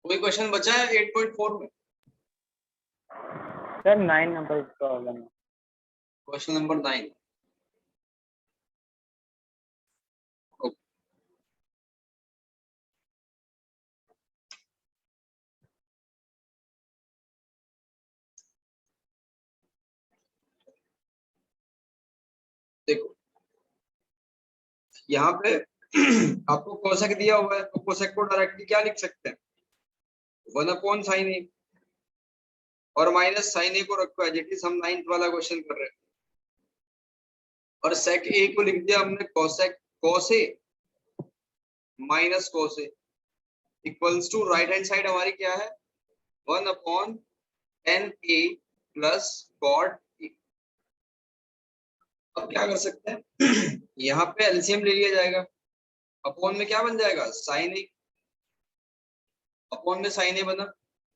कोई क्वेश्चन बचा है 8.4 में? सर 9 नंबर प्रॉब्लम है। Question number 9। देखो यहाँ पे आपको कोसेक दिया हुआ है, तो कोसेक को डायरेक्टली क्या लिख सकते हैं, 1/sin a, और माइनस साइन ए को रखो एज इट इज। हम 9th वाला क्वेश्चन कर रहे हैं, और सेक ए को लिख दिया हमने cosec cos A minus cos A equals to right hand side हमारी क्या है, 1/tan a plus cot A. अब क्या कर सकते हैं यहाँ पे एलसीएम ले लिया जाएगा, अपॉन में क्या बन जाएगा, साइन ए, अपॉन में साइन ए बना,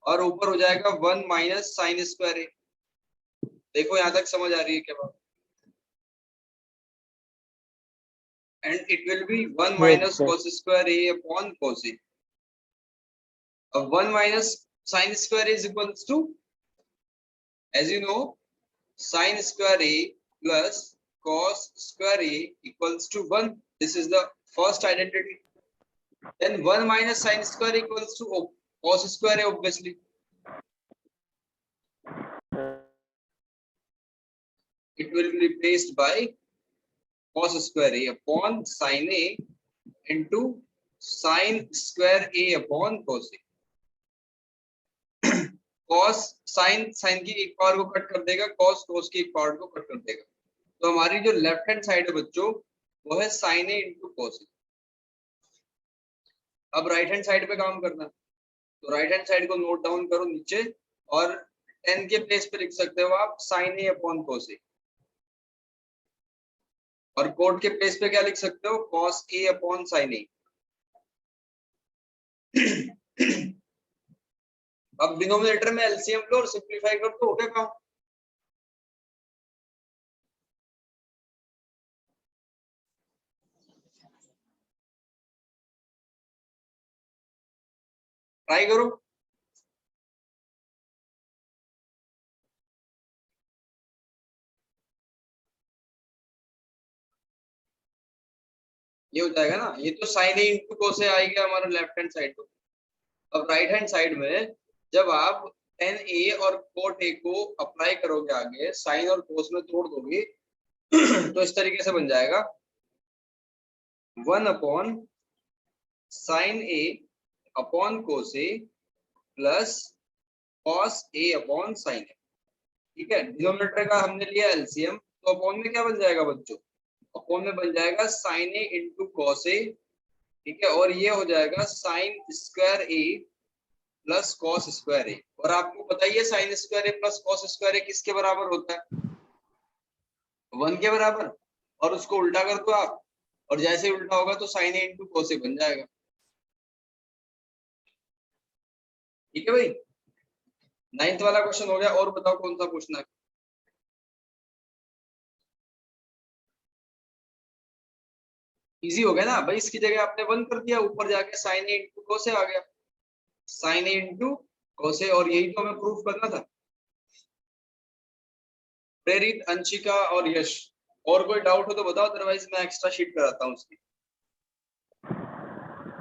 और ऊपर हो जाएगा 1 माइनस साइन स्क्वायर ए। देखो यहाँ तक समझ आ रही है क्या बात, and it will be 1 minus cos square a upon cos a. अब 1 minus sin square is equals to, as you know, sin square a plus cos square a equals to 1. This is the first identity. Then 1 minus sin square equals to cos square a, obviously. It will be replaced by cos square a upon sin a into sin square a upon cos a. cos sin की एक power को cut कर देगा, cos की एक power को cut कर देगा। तो हमारी जो लेफ्ट हैंड साइड है बच्चों, वो है sin a into cos a। अब राइट हैंड साइड पे काम करना, तो राइट हैंड साइड को नोट डाउन करो नीचे, और 10 के प्लेस पे लिख सकते हो आप sin a upon cos a, और कोड के प्लेस पे क्या लिख सकते हो, cos a upon sin a। अब डिनोमिनेटर में एलसीएम लो और सिंपलीफाई कर दो, हो गया काम। ट्राई करो। ये हो जाएगा ना, ये तो साइन ए इंटू कोस ए आ गया हमारा लेफ्ट हैंड साइड को। अब राइट हैंड साइड में जब आप tan a और cot a को अप्लाई करोगे आगे, साइन और कोस में तोड़ दोगे तो इस तरीके से बन जाएगा 1/sin a upon cos A plus cos a upon sine A. ठीक है, डिनोमिनेटर का हमने लिया एलसीएम, तो अपॉन में क्या बन जाएगा बच्चों, अपॉन में बन जाएगा sign A into cos A. ठीक है, और ये हो जाएगा sign square A plus cos square ए। और आपको बताइए sign square A plus cos square ए किसके बराबर होता है, 1 के बराबर। और उसको उल्टा कर दो आप, और जैसे उल्टा होगा तो sign A into cos A बन जाएगा। ठीक है भाई, 9th वाला क्वेश्चन हो गया। और बताओ कौन सा पूछना है। इजी हो गया ना भाई, इसकी जगह आपने 1 कर दिया, ऊपर जाके sign A into cos A आ गया, sign A into cos A, और यही तो हमें प्रूफ करना था। प्रेरित, अंशिका और यश, और कोई डाउट हो तो बताओ, अदरवाइज मैं एक्स्ट्रा शीट कराता हूँ उसकी।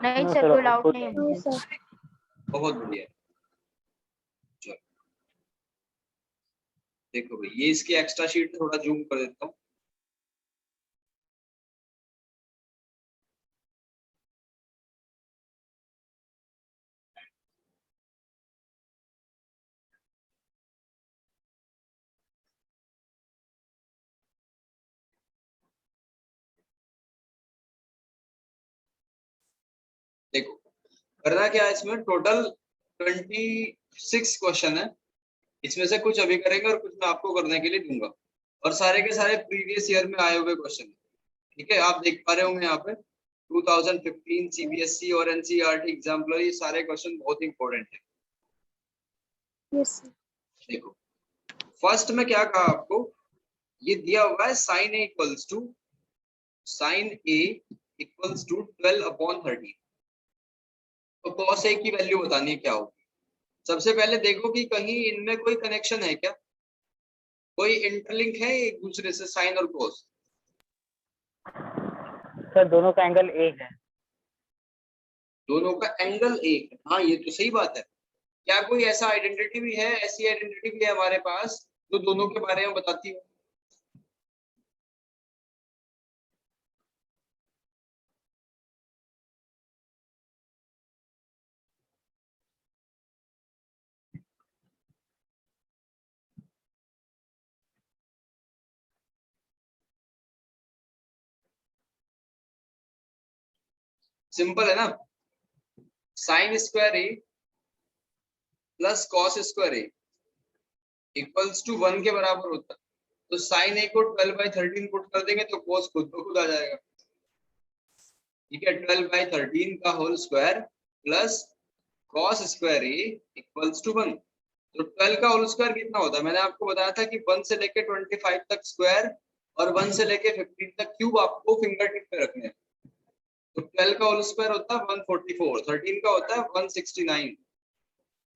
नहीं सर, कोई डाउट नहीं है। बहुत बढ़िया। चलो देखो भाई, ये इसकी एक्स्ट्रा शीट थोड़ा जूम कर देता हूँ। देखो करना क्या है, इसमें टोटल 26 क्वेश्चन है। इसमें से कुछ अभी करेंगे और कुछ मैं आपको करने के लिए दूंगा, और सारे के सारे प्रीवियस ईयर में आए हुए क्वेश्चन। ठीक है, आप देख पा रहे होंगे यहाँ पे 2015 सीबीएसई और एनसीईआरटी एग्जाम्पलर, ये सारे क्वेश्चन बहुत इंपॉर्टेंट है। Yes sir. देखो फर्स्ट में क्या कहा आपको, ये दिया हुआ है साइन ए इक्वल्स टू 12/13। तो cos A की वैल्यू बतानी है क्या होगी। सबसे पहले देखो कि कहीं इनमें कोई कनेक्शन है क्या, कोई इंटरलिंक है एक दूसरे से साइन और cos। सर दोनों का एंगल एक है। दोनों का एंगल एक है, हाँ ये तो सही बात है। क्या कोई ऐसा आइडेंटिटी भी है, ऐसी आइडेंटिटी भी है हमारे पास जो दोनों के बारे में बताती हो। सिंपल है ना, sine square A plus cos square A equals to 1 के बराबर होता है। तो साइन ए को 12/13 पुट कर देंगे तो cos खुद ब खुद आ जाएगा। ठीक है, 12/13 का whole square plus cos square A equals to 1। तो 12 का होल स्क्वायर कितना होता है, मैंने आपको बताया था कि 1 से लेके 25 तक स्क्वायर और 1 से लेके 15 तक क्यूब आपको फिंगर टिप पे रखने हैं। तो 12 का होल स्क्वायर होता है 144, 13 का होता है 169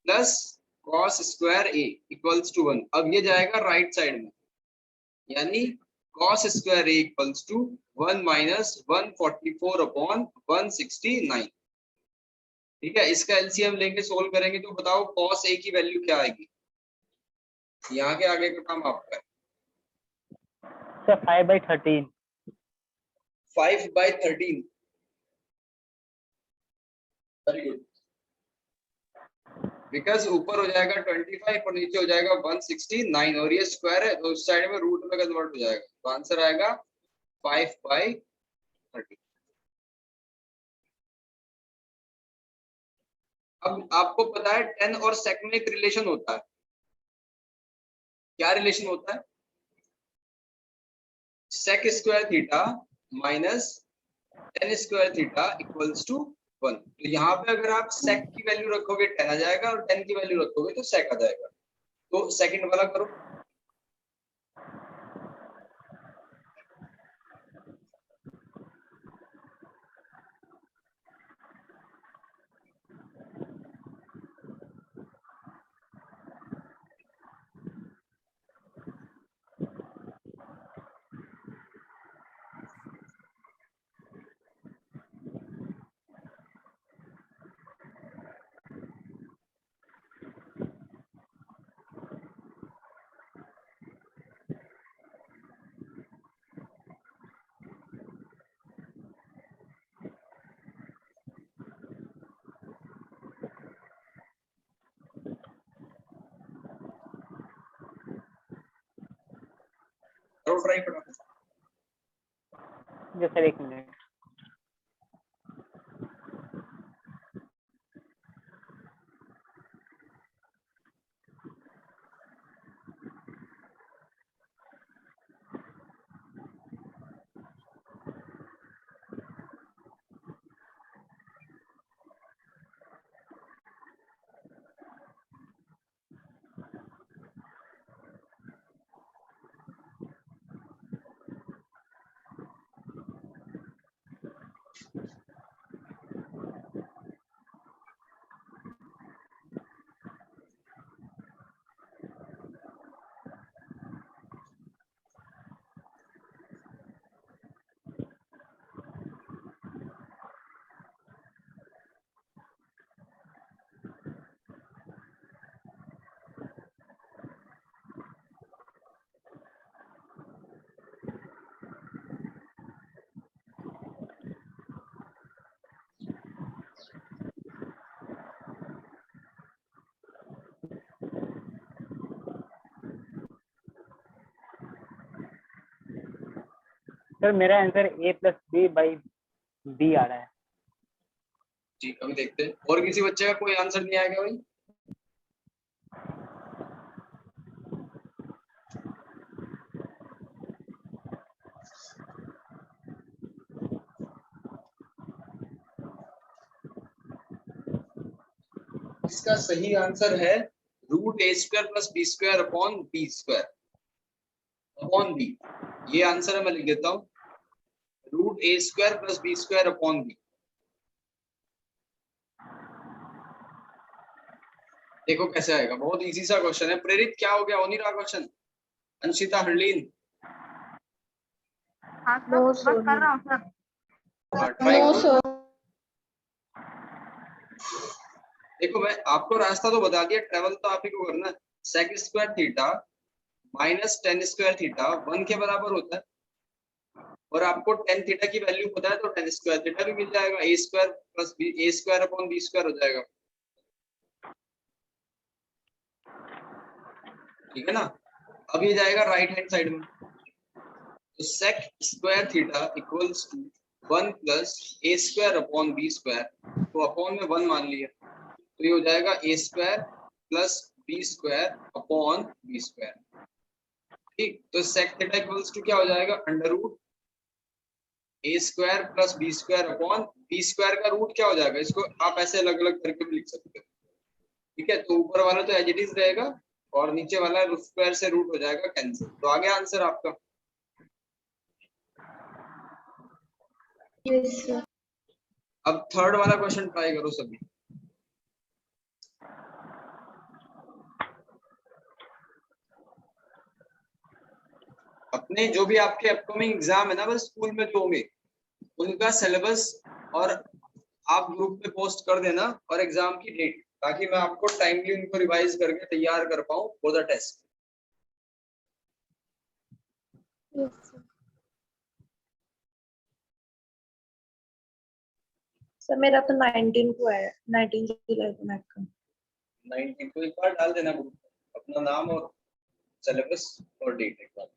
plus cos square A equals to 1। अब ये जाएगा राइट साइड में, यानी cos square A equals to 1 minus 144 upon 169। ठीक है, इसका एलसीएम लेके सोल्व करेंगे तो बताओ cos ए की वैल्यू क्या आएगी। यहाँ के आगे का काम आपका है। सर 5/13। 5/13, very good. बिकॉज ऊपर हो जाएगा 25 और नीचे हो जाएगा 169 और ये स्क्वायर है तो उस साइड में रूट में कन्वर्ट हो जाएगा, तो आंसर आएगा 5/13। अब आपको पता है 10 और sec में एक रिलेशन होता है। क्या रिलेशन होता है, sec square theta minus tan square theta equals to 1। तो यहाँ पे अगर आप sec की वैल्यू रखोगे 10 आ जाएगा और tan की वैल्यू रखोगे तो sec आ जाएगा। तो सेकंड वाला करो। करो ट्राई फटाफट। जी सर, 1 मिनट। सर मेरा आंसर A+B/B आ रहा है। जी अभी देखते हैं, और किसी बच्चे का कोई आंसर नहीं आएगा भाई। इसका सही आंसर है √A² + B² upon B²। Upon B, ये आंसर है, मैं लिख देता हूँ √A² + B² अपॉन बी। देखो कैसे आएगा, बहुत इजी सा क्वेश्चन है। प्रेरित क्या हो गया, हो नहीं रहा क्वेश्चन? अंशिता, हरलीन, हाँ सर, बस कर रहा हूँ सर। ट्राई नो करो। सर। देखो मैं आपको रास्ता तो बता दिया, ट्रेवल तो आप ही को करना है। Sec square theta minus tan square theta 1 के बराबर होता है, और आपको टेन थीटा की वैल्यू पता है तो टेन स्क्वायर थीटा भी मिल जाएगा। A square plus B, A square upon B square हो जाएगा, ठीक है ना। अब ये जाएगा राइट हैंड साइड में, तो sec square theta equals to 1 plus A square upon B square, तो अपॉन में 1 मान लिया, तो ये हो जाएगा A square plus B square upon B square, ठीक। तो सेक थीटा इक्वल्स टू क्या हो जाएगा, under root A square plus B square upon B square का रूट क्या हो जाएगा, इसको आप ऐसे अलग अलग करके भी लिख सकते हो, ठीक है। तो ऊपर वाला तो एज इट इज रहेगा, और नीचे वाला रूट स्क्वायर से रूट हो जाएगा कैंसिल, तो आ गया आंसर आपका। Yes sir. अब थर्ड वाला क्वेश्चन ट्राई करो सभी। अपने जो भी आपके अपकमिंग एग्जाम है ना, बस स्कूल में जो होंगे उनका सिलेबस और आप ग्रुप में पोस्ट कर देना, और एग्जाम की डेट, ताकि मैं आपको टाइमली उनको रिवाइज करके तैयार कर पाऊं for the test. Yes sir. Sir मेरा तो 19 को है, 19 जुलाई को मैथ का। 19 को एक बार डाल देना ग्रुप में, अपना नाम और सिलेबस और डेट एक बार।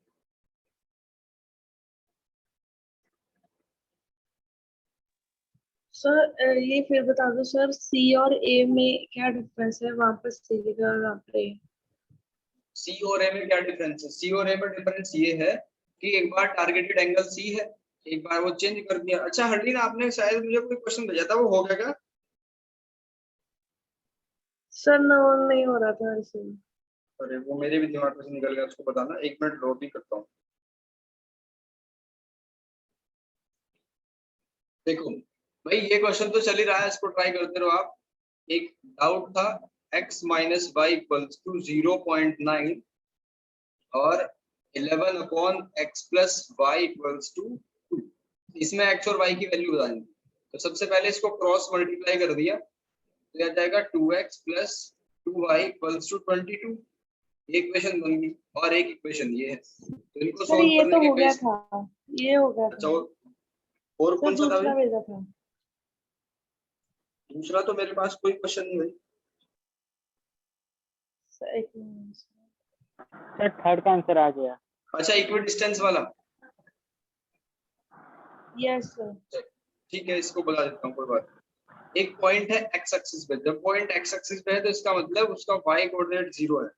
सर ये फिर बता दो सर, सी और ए में क्या डिफरेंस है, वहां पर सी और वहां पर ए। सी और ए में क्या डिफरेंस है? सी और ए में डिफरेंस ये है कि एक बार टारगेटेड एंगल सी है, एक बार वो चेंज कर दिया। अच्छा हरलीन, आपने शायद मुझे कोई क्वेश्चन भेजा था, वो हो गया क्या? सर नो, नहीं हो रहा था ऐसे। अरे वो मेरे भी दिमाग में से निकल गया, उसको बताना, एक मिनट ड्रॉप भी करता हूँ। देखो भाई, ये क्वेश्चन तो चल ही रहा है, इसको ट्राई करते रहो आप। एक डाउट था, x minus y equals to 0.9 और 11 upon x plus y equals to 2। इसमें x और y की वैल्यू बतानी। तो सबसे पहले इसको क्रॉस मल्टीप्लाई कर दिया, तो आ जाएगा 2x plus 2y equals to 22। एक इक्वेशन बन गई, और एक इक्वेशन ये है, तो इनको सर सॉल्व ये करने तो के हो गया बेस। था, ये हो गया अच्छा, था। और सर कौन सा था भाई? दूसरा भेजा था। दूसरा तो मेरे पास कोई क्वेश्चन नहीं भाई। सर एक मिनट। सर थर्ड का आंसर आ गया। अच्छा, इक्वी डिस्टेंस वाला, यस सर। ठीक है, इसको बता देता हूँ, कोई बात नहीं। एक पॉइंट है एक्स एक्सिस पे, जब पॉइंट एक्स एक्सिस पे है तो इसका मतलब उसका वाई कोऑर्डिनेट 0 है,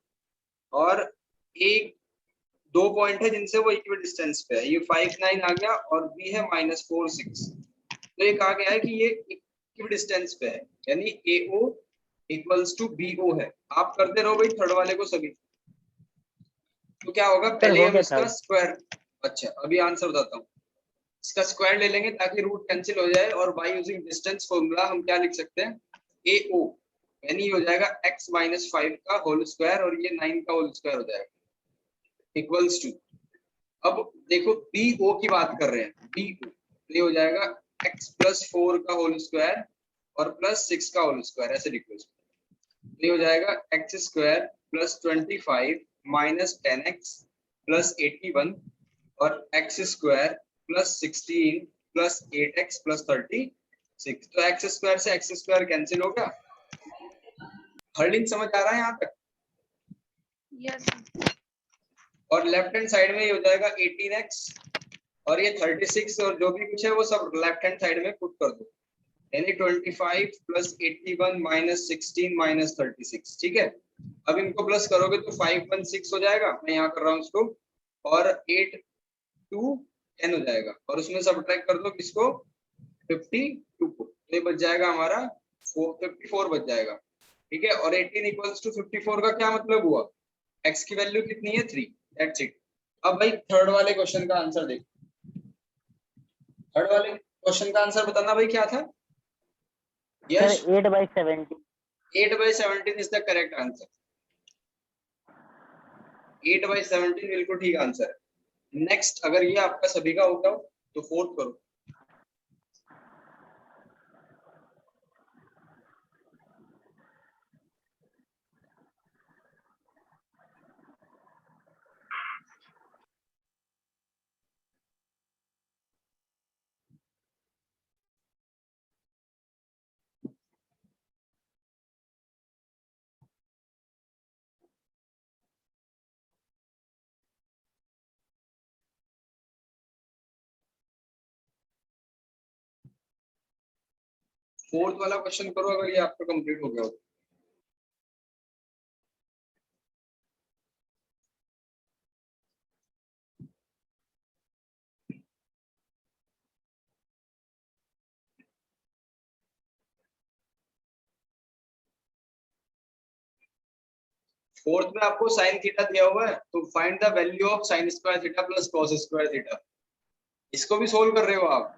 और एक दो पॉइंट है जिनसे वो इक्वी डिस्टेंस पे है, ये 5 9 आ गया, और बी है -4 6। तो ये कहा गया है कि ये इक्वी डिस्टेंस पे है, यानी AO इक्वल्स टू BO है। आप करते रहो भाई थर्ड वाले को सभी। तो क्या होगा, सर पहले हो हम गया इसका थर्ड। स्क्वायर, अच्छा अभी आंसर बताता हूँ। इसका स्क्वायर ले लेंगे ताकि रूट कैंसिल हो जाए, और बाय यूजिंग डिस्टेंस फॉर्मूला हम क्या लिख सकते हैं, AO, यानी हो जाएगा x माइनस 5 का होल स्क्वायर, और ये 9 का होल स्क्वायर हो जाएगा, इक्वल्स टू। अब देखो BO की बात कर रहे हैं, BO, ये हो जाएगा x प्लस 4 का होल स्क्वायर और प्लस 6 का होल स्क्वायर, ऐसे लिखो। ये हो जाएगा x square plus 25 minus 10x plus 81, और x square plus 16 plus 8x plus 36। तो एक्स स्क्वायर से एक्स स्क्वायर कैंसिल हो गया। हर्लिंग समझ आ रहा है यहाँ तक? यस और लेफ्ट हैंड साइड में ये हो जाएगा 18x, और ये 36, और जो भी कुछ है वो सब लेफ्ट हैंड साइड में पुट कर दो, यानी 25 प्लस 81 माइनस 16 माइनस 36, ठीक है। अब इनको प्लस करोगे तो 516 हो जाएगा, मैं यहाँ कर रहा हूँ इसको, और 8 2 10 हो जाएगा, और उसमें सब्ट्रैक्ट कर दो किसको, 52 को, तो ये बच जाएगा हमारा 54 बच जाएगा, ठीक है। और 18 इक्वल्स टू 54 का क्या मतलब हुआ, x की वैल्यू कितनी है 3, दैट्स इट। अब भाई थर्ड वाले क्वेश्चन का आंसर देखो। थर्ड वाले क्वेश्चन का आंसर बताना भाई क्या था? Sir 8/70। 8/17 is the correct answer. 8/17 बिल्कुल ठीक आंसर है। नेक्स्ट, अगर ये आपका सभी का होगा तो फोर्थ करो। फोर्थ वाला क्वेश्चन करो अगर ये आपका कंप्लीट हो गया हो। फोर्थ में आपको साइन थीटा दिया हुआ है, तो find the value of sine square theta plus cos square theta. इसको भी सोल्व कर रहे हो आप?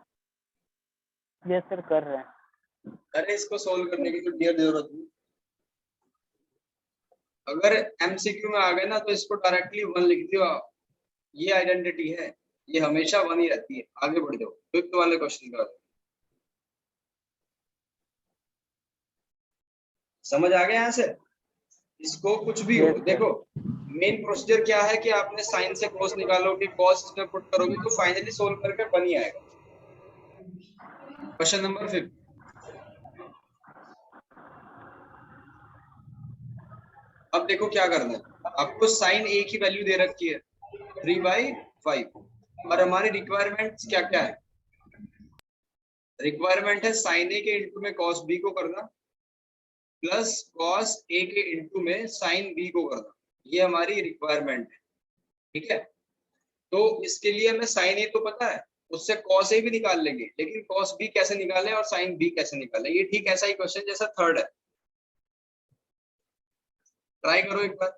यस सर कर रहे हैं। अरे इसको सोल्व करने की तो डियर जरूरत नहीं। अगर एमसीक्यू में आ गए ना तो इसको डायरेक्टली 1 लिख दियो आप। ये आइडेंटिटी है, ये हमेशा 1 ही रहती है। आगे बढ़ जाओ फिफ्थ वाले क्वेश्चन का। समझ आ गया यहाँ से? इसको कुछ भी हो, Yes, sir. देखो मेन प्रोसीजर क्या है कि आपने साइन से कॉस निकालोगे, कॉस इसमें पुट करोगे तो फाइनली सोल्व करके बन ही आएगा। Question number 5। अब देखो क्या करना है आपको। साइन ए की वैल्यू दे रखी है 3/5 और हमारी रिक्वायरमेंट क्या क्या है? रिक्वायरमेंट है साइन ए के इंटू में कॉस बी को करना प्लस कॉस ए के इंटू में साइन बी को करना। ये हमारी रिक्वायरमेंट है, ठीक है। तो इसके लिए हमें साइन ए तो पता है, उससे कॉस ए भी निकाल लेंगे, लेकिन कॉस बी कैसे निकालें और साइन बी कैसे निकालें, ये ठीक ऐसा ही क्वेश्चन जैसा थर्ड है। ट्राई करो एक बार।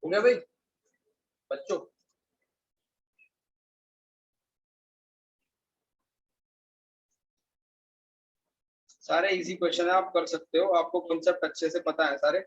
हो गया भाई बच्चों? सारे इजी क्वेश्चन है, आप कर सकते हो। आपको कॉन्सेप्ट अच्छे से पता है सारे।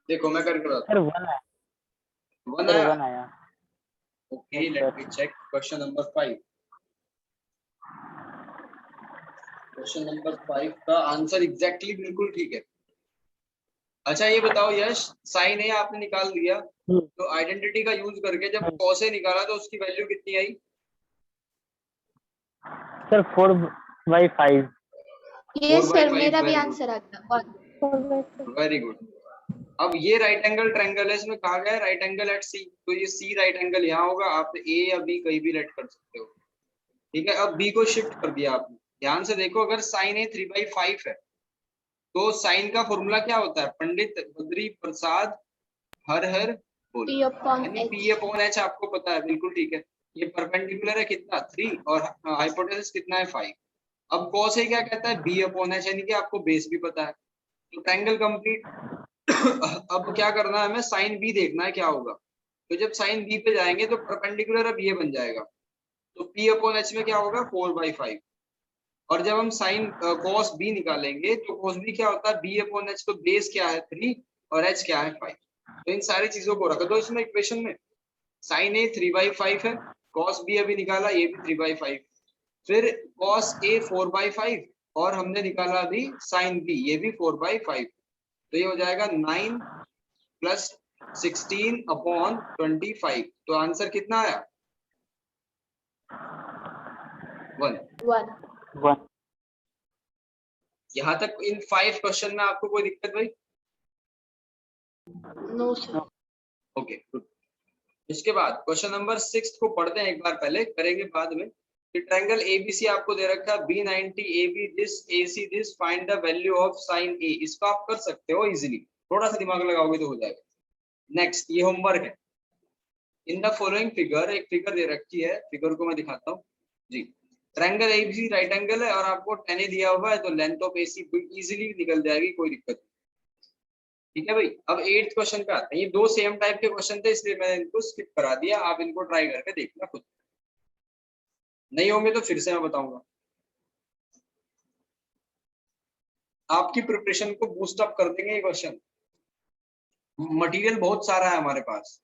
देखो मैं करके बताता सर हूँ। 1 आया। 1 सर आया? 1 आया। Okay, let me check. Question number 5। Question number 5 का आंसर एग्जैक्टली बिल्कुल ठीक है। अच्छा ये बताओ यश, साइन ए आपने निकाल दिया, हम्म। तो आइडेंटिटी का यूज करके जब कॉस ए निकाला तो उसकी वैल्यू कितनी आई? सर 4/5। ये 4/5, सर मेरा भी very good. आंसर आ गया। Very good. अब ये राइट एंगल ट्रायंगल है, इसमें कहा गया है राइट एंगल एट सी, तो ये सी राइट एंगल यहाँ होगा। आप ए या बी कहीं भी लेट कर सकते हो, ठीक है। अब बी को शिफ्ट कर दिया आपने। ध्यान से देखो, अगर साइन ए 3/5 है तो साइन का फॉर्मूला क्या होता है? पंडित बद्री प्रसाद हर हर बोल, P upon यानी H. पी अपॉन एच आपको पता है, बिल्कुल ठीक है। ये परपेंडिकुलर है कितना 3 और हाइपोटेनस कितना है 5। अब cos A क्या कहता है b अपॉन h, यानी कि आपको बेस भी पता है, तो ट्रायंगल कंप्लीट। अब क्या करना है हमें, साइन b देखना है क्या होगा। तो जब साइन b पे जाएंगे तो परपेंडिकुलर अब ये बन जाएगा, तो p अपॉन h में क्या होगा 4/5। और जब हम साइन cos b निकालेंगे तो cos b क्या होता है b अपॉन h, तो बेस क्या है 3 और h क्या है 5। तो इन सारी चीजों को रख दो इसमें इक्वेशन में। साइन a 3/5 है, cos b अभी निकाला ये भी 3/5, फिर cos a 4/5 और हमने निकाला अभी साइन b ये भी 4/5। तो ये हो जाएगा 9 प्लस 16 अपॉन 25। तो आंसर कितना आया 1। 1. 1। यहाँ तक इन 5 क्वेश्चन में आपको कोई दिक्कत भाई? No, sir. Okay good. इसके बाद क्वेश्चन नंबर 6 को पढ़ते हैं एक बार, पहले करेंगे बाद में। ट्रायंगल एबीसी आपको दे रखा है B90 AB this AC this, find the value of sine A। इसको आप कर सकते हो इजीली, थोड़ा सा दिमाग लगाओगे तो हो जाएगा। नेक्स्ट ये होमवर्क है। इन द फॉलोइंग फिगर, एक फिगर दे रखी है, फिगर को मैं दिखाता हूँ जी। ट्रायंगल एबीसी राइट एंगल है और आपको 10 A दिया हुआ है, तो लेंथ ऑफ AC इजीली निकल जाएगी, कोई दिक्कत नहीं। ठीक है भाई, अब 8th क्वेश्चन पे आते हैं। ये दो सेम टाइप के क्वेश्चन थे इसलिए मैंने इनको स्किप करा दिया, आप इनको ट्राई करके देखना खुद, नहीं होंगे तो फिर से मैं बताऊंगा। आपकी प्रिपरेशन को बूस्ट अप कर देंगे ये क्वेश्चन। मटेरियल बहुत सारा है हमारे पास,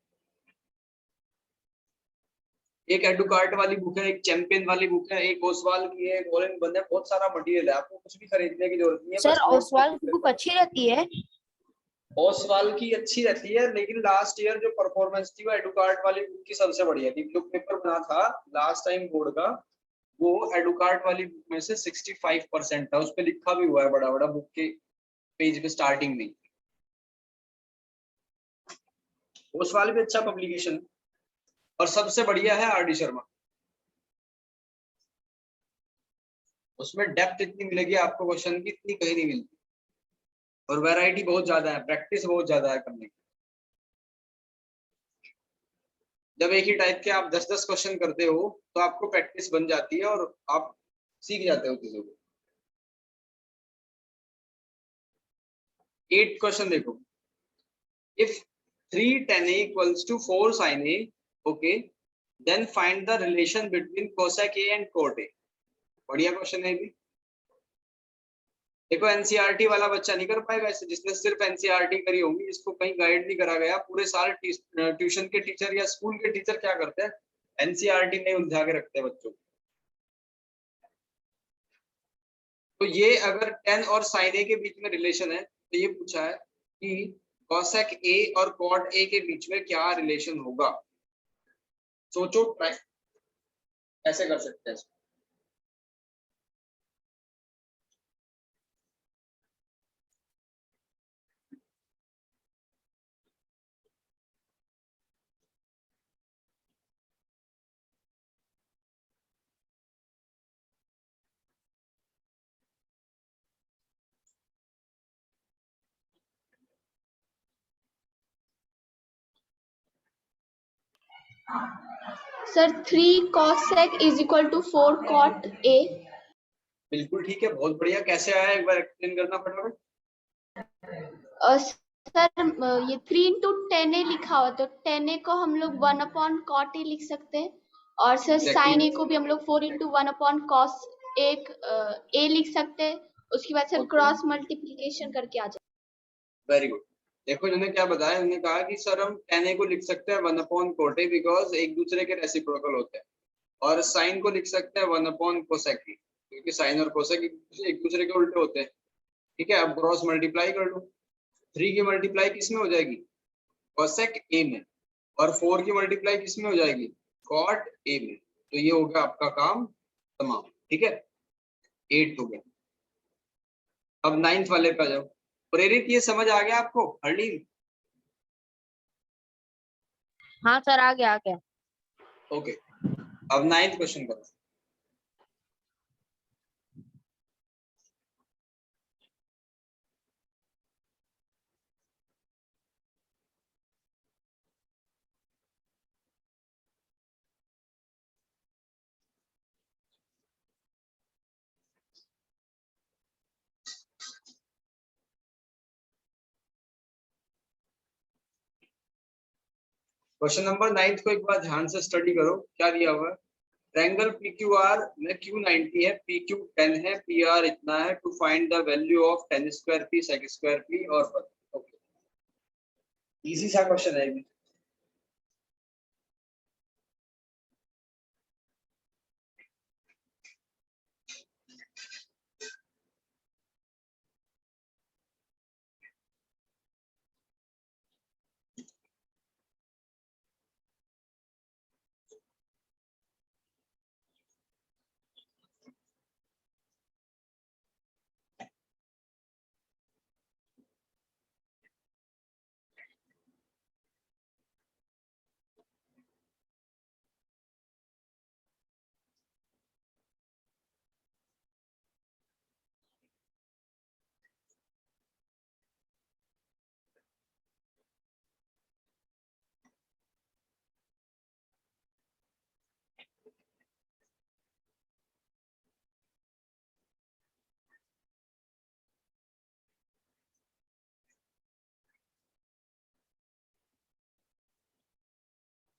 एक एडुकार्ट वाली बुक है, एक चैंपियन वाली बुक है, एक ओसवाल की है, एक ऑल इन वन है, बहुत सारा मटेरियल है, आपको कुछ भी खरीदने की जरूरत नहीं है। सर बस ओसवाल की बुक अच्छी रहती है। ओसवाल की अच्छी रहती है, लेकिन लास्ट ईयर जो परफॉर्मेंस थी वो एडुकार्ट वाली बुक की सबसे बढ़िया थी। जो पेपर बना था लास्ट टाइम बोर्ड का, वो एडुकार्ट वाली बुक में से 65% था, उस पर लिखा भी हुआ है बड़ा बड़ा बुक के पेज पे स्टार्टिंग में। ओसवाल भी अच्छा पब्लिकेशन और सबसे बढ़िया है आर डी शर्मा। उसमें डेप्थ इतनी मिलेगी आपको क्वेश्चन की, इतनी कहीं नहीं मिलती, और वैरायटी बहुत ज्यादा है, प्रैक्टिस बहुत ज्यादा है करने की। जब एक ही टाइप के आप 10-10 क्वेश्चन करते हो तो आपको प्रैक्टिस बन जाती है और आप सीख जाते हो चीजों को। 8 क्वेश्चन देखो। If 3 tan A equals to 4 sin A, okay, then find the relation between cosec A and cot A। बढ़िया क्वेश्चन है भी। देखो एनसीईआरटी वाला बच्चा नहीं कर पाएगा इसे, जिसने सिर्फ एनसीईआरटी करी होगी, इसको कहीं गाइड नहीं करा गया। पूरे साल ट्यूशन के टीचर या स्कूल के टीचर क्या करते हैं, एनसीईआरटी में उलझा के रखते हैं बच्चों को। तो ये अगर tan और sin A के बीच में रिलेशन है, तो ये पूछा है कि cosec A और cot A के बीच में क्या रिलेशन होगा। सोचो, ट्राई ऐसे कर सकते हैं। Sir 3 cosec is equal to 4 cot A। बिल्कुल ठीक है, बहुत बढ़िया। कैसे आया एक बार एक्सप्लेन करना फटाफट। सर ये 3 into 10A लिखा हुआ, तो 10A को हम लोग 1 upon cot A लिख सकते हैं, और सर sin A को भी हम लोग 4 into 1 upon cos A लिख सकते हैं। उसके बाद सर क्रॉस मल्टीप्लीकेशन करके आ जाए। Very good. देखो इन्होंने क्या बताया, उन्होंने कहा कि सर हम tan A को लिख सकते हैं 1 अपॉन cot A, बिकॉज एक दूसरे के रेसिप्रोकल होते हैं, और साइन को लिख सकते हैं 1 अपॉन कोसेक, क्योंकि साइन और कोसेक एक दूसरे के उल्टे होते हैं। ठीक है, अब क्रॉस मल्टीप्लाई कर लो। 3 की मल्टीप्लाई किस में हो जाएगी, कोसेक ए में, और 4 की मल्टीप्लाई किस में हो जाएगी, कॉट ए में। तो ये हो गया आपका काम तमाम। ठीक है, 8 हो गया। अब 9th वाले पे आ जाओ। प्रेरित, ये समझ आ गया आपको हरलीन? हाँ सर, आ गया आ गया। ओके, अब 9th क्वेश्चन करो। क्वेश्चन नंबर 9 को एक बार ध्यान से स्टडी करो। क्या दिया हुआ है? ट्रायंगल PQR में Q 90 है, PQ 10 है, PR इतना है। To find the value of tan square P sec square P और ओके, इजी सा क्वेश्चन है ये।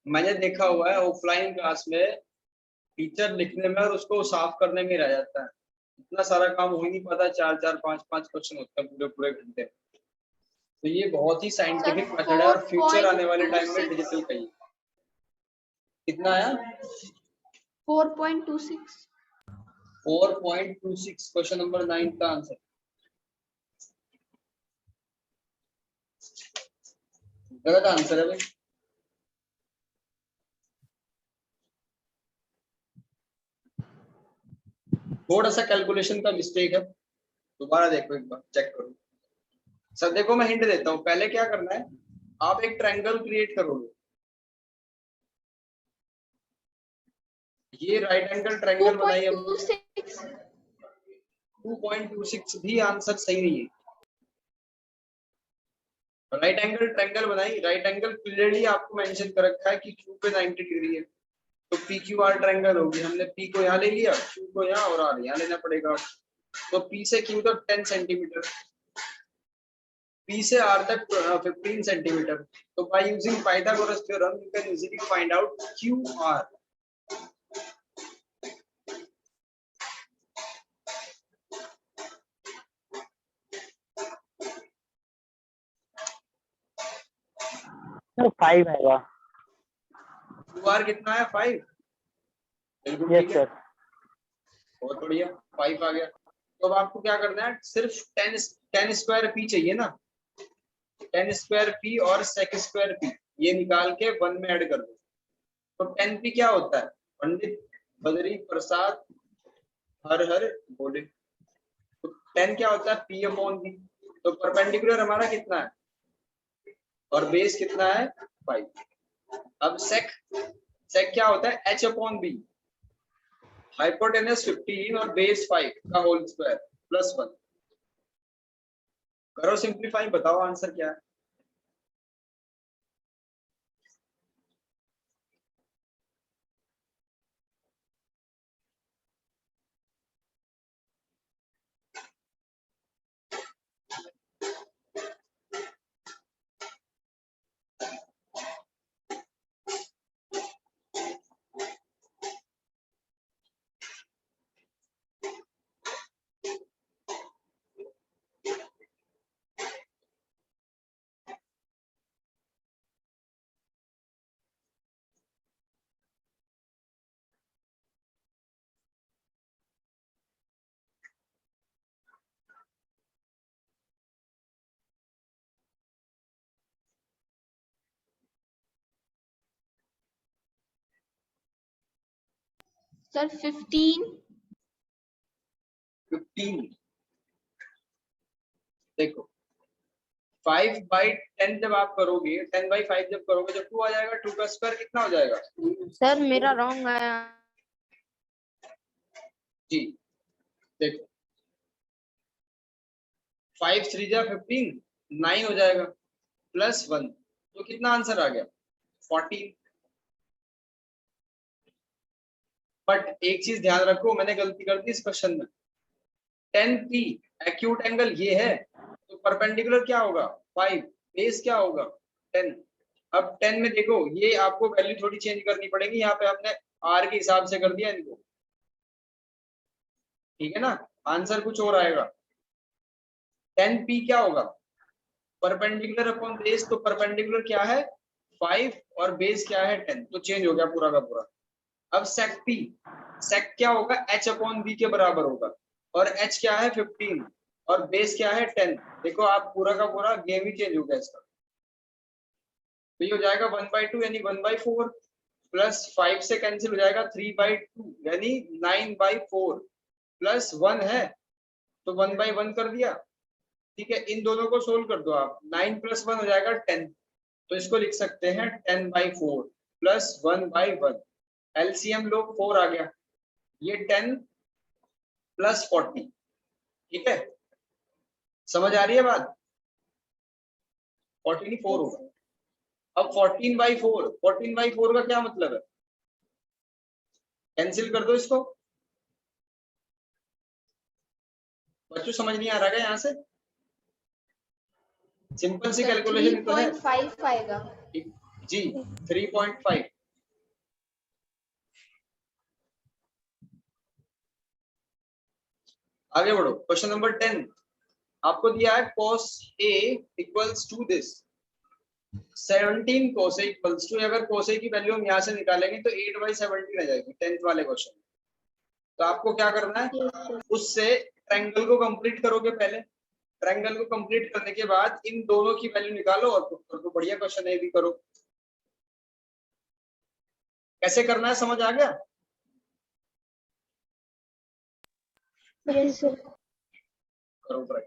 मैंने देखा हुआ है ऑफलाइन क्लास में टीचर लिखने में और उसको साफ करने में रह जाता है। इतना सारा काम हो ही नहीं पाता, 4-4 5-5 क्वेश्चन होते हैं पूरे पूरे घंटे। तो ये बहुत ही साइंटिफिक मेथड है और फ्यूचर आने वाले टाइम में डिजिटल का ही। कितना आया? 4.26। 4.26 क्वेश्चन नंबर 9 का आंसर। गलत आंसर है भाई। थोड़ा सा कैलकुलेशन का मिस्टेक है, दोबारा देखो, एक बार चेक करो। सर देखो, मैं हिंट देता हूँ। पहले क्या करना है, आप एक ट्रायंगल क्रिएट करोगे। ये राइट एंगल ट्रायंगल बनाई हमने। 2.26 भी आंसर सही नहीं है। राइट एंगल ट्रायंगल बनाई, राइट एंगल क्लियरली आपको मेंशन कर रखा है कि Q पे 90 डिग्री है, तो PQR ट्रायंगल होगी। हमने P को यहाँ ले लिया, Q को यहाँ और R यहाँ लेना पड़ेगा। तो P से Q तक 10 सेंटीमीटर, P से R तक 15 सेंटीमीटर। तो by using Pythagoras theorem you can easily find out QR। Sir 5 आएगा। QR कितना है? 5। बिल्कुल यस ठीक है, सर। बहुत बढ़िया, 5 आ गया। तो अब आपको क्या करना है, सिर्फ 10 स्क्वायर P चाहिए ना। 10 स्क्वायर P और sec स्क्वायर P ये निकाल के 1 में ऐड कर दो। तो 10P क्या होता है? पंडित बद्री प्रसाद हर हर बोले। तो 10 क्या होता है? P/V। तो परपेंडिकुलर हमारा कितना है और बेस कितना है? 5। अब sec क्या होता है? H/B। हाइपोटेनस 15 और बेस 5 का होल स्क्वायर प्लस 1। करो सिंप्लीफाई, बताओ आंसर क्या है। सर 15। 15। देखो 5/10 जब आप करोगे, 10/5 जब करोगे तो 2 आ जाएगा। 2 का स्क्वायर कितना हो जाएगा? सर मेरा रॉन्ग आया। जी देखो, 5 3 जा 15, 9 हो जाएगा प्लस 1। तो कितना आंसर आ गया? 14। बट एक चीज ध्यान रखो, मैंने गलती कर दी इस क्वेश्चन में। 10P एक्यूट एंगल ये है, तो परपेंडिकुलर क्या होगा? 5। बेस क्या होगा? 10। अब 10 में देखो, ये आपको वैल्यू थोड़ी चेंज करनी पड़ेगी, यहाँ पे हमने r के हिसाब से कर दिया इनको, ठीक है ना, आंसर कुछ और आएगा। 10p क्या होगा, परपेंडिकुलर अपॉन बेस, तो परपेंडिकुलर क्या है 5 और बेस क्या है 10, तो चेंज हो गया पूरा का पूरा। अब सेक p, सेक क्या होगा h अपॉन b के बराबर होगा, और h क्या है 15 और बेस क्या है 10। देखो आप पूरा का पूरा गेम ही चेंज हो गया इसका, तो ये हो जाएगा 1/2 यानी 1/4 प्लस 5 से कैंसिल हो जाएगा 3/2 यानी 9/4 प्लस 1 है तो 1/1 कर दिया, ठीक है। इन दोनों को सोल्व कर दो आप, 9 + 1 हो जाएगा 10, तो इसको लिख सकते हैं 10/4 प्लस 1/1, एलसीएम लो 4 आ गया, ये 10 + 40, ठीक है। समझ आ रही है बात, 40 नहीं 4 होगा। अब 14/4, 14/4 का क्या मतलब है, कैंसिल कर दो इसको। बच्चों समझ नहीं आ रहा है यहाँ से, सिंपल सी कैलकुलेशन तो है 3.5 आएगा जी, 3.5। आगे बढ़ो, क्वेश्चन नंबर 10 आपको दिया है cos A equals to this 17 cos A equals to, अगर cos A की वैल्यू हम यहाँ से निकालेंगे तो 8/17 आ जाएगी 10th वाले क्वेश्चन। तो आपको क्या करना है, उससे ट्रायंगल को कंप्लीट करोगे पहले, ट्रायंगल को कंप्लीट करने के बाद इन दोनों की वैल्यू निकालो और तो बढ़िया क्वेश्चन है भी करो। कैसे करना है समझ आ गया, यस सर। करो ट्राई।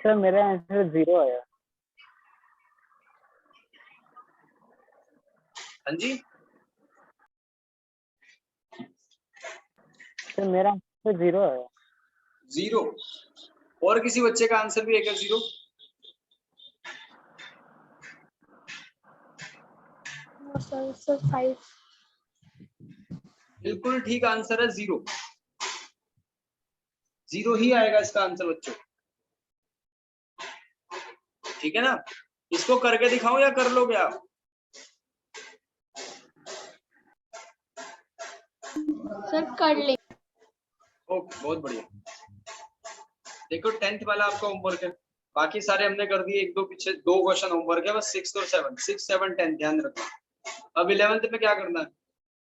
सर मेरा आंसर 0 आया। हाँ जी, सर मेरा आंसर 0 आया। 0। और किसी बच्चे का आंसर भी है क्या 0? सर 5। बिल्कुल ठीक आंसर है 0, 0 ही आएगा इसका आंसर बच्चों, ठीक है ना। इसको करके दिखाऊं या कर लोगे आप? सर कर ले। ओके बहुत बढ़िया। देखो 10th वाला आपका होमवर्क है, बाकी सारे हमने कर दिए, एक दो पीछे 2 क्वेश्चन होमवर्क है बस, 6 और 7, 6, 7, 10 ध्यान रखना। अब 11th में क्या करना है,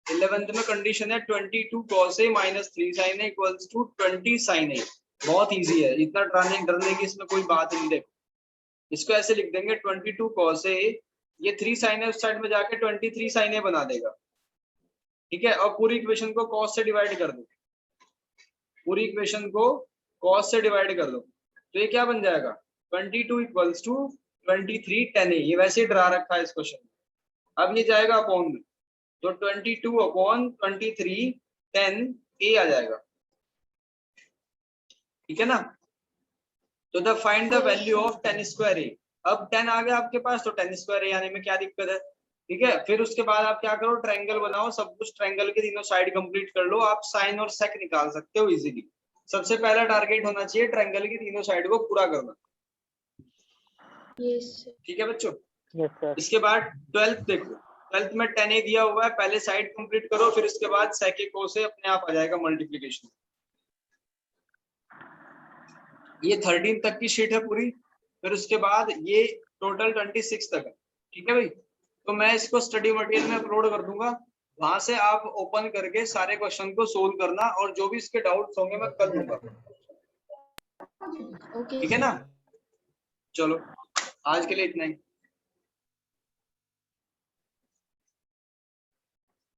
11th में कंडीशन है 22 cos A minus 3 sin A equals to 20 sin A। बहुत इजी है, इतना डरने की इसमें कोई बात नहीं। देखो इसको ऐसे लिख देंगे 22 cos A, ये 3 sin A उस साइड में जाके 23 sin A बना देगा, ठीक है। और पूरी इक्वेशन को cos से डिवाइड कर दो, पूरी इक्वेशन को cos से डिवाइड कर दो, तो ये क्या बन जाएगा 22 इक्वल्स टू 23 tan A। ये वैसे ही डरा रखा है इस क्वेश्चन में। अब ये जाएगा अपॉन में, तो 22 अपॉन 23 10 A आ जाएगा, ठीक है ना। तो the find the value of 10 square A। अब 10 आ गया आपके पास, तो 10 स्क्वायर A आने में क्या दिक्कत है, ठीक है। फिर उसके बाद आप क्या करो, ट्रायंगल बनाओ, सब कुछ ट्रायंगल के तीनों साइड कंप्लीट कर लो, आप साइन और सेक निकाल सकते हो इजीली। सबसे पहला टारगेट होना चाहिए ट्रायंगल की तीनों साइड को पूरा करना, यस ठीक है बच्चों। Yes sir. इसके बाद 12th देखो, 12th में 10 A दिया हुआ है, पहले साइड कंप्लीट करो, फिर उसके बाद सेक ए को से अपने आप आ जाएगा मल्टीप्लिकेशन। ये 13 तक की शीट है पूरी, फिर उसके बाद ये टोटल 26 तक है, ठीक है भाई। तो मैं इसको स्टडी मटेरियल में अपलोड कर दूंगा, वहां से आप ओपन करके सारे क्वेश्चन को सोल्व करना, और जो भी इसके डाउट्स होंगे मैं कर दूंगा, ओके ठीक है ना। चलो आज के लिए इतना ही।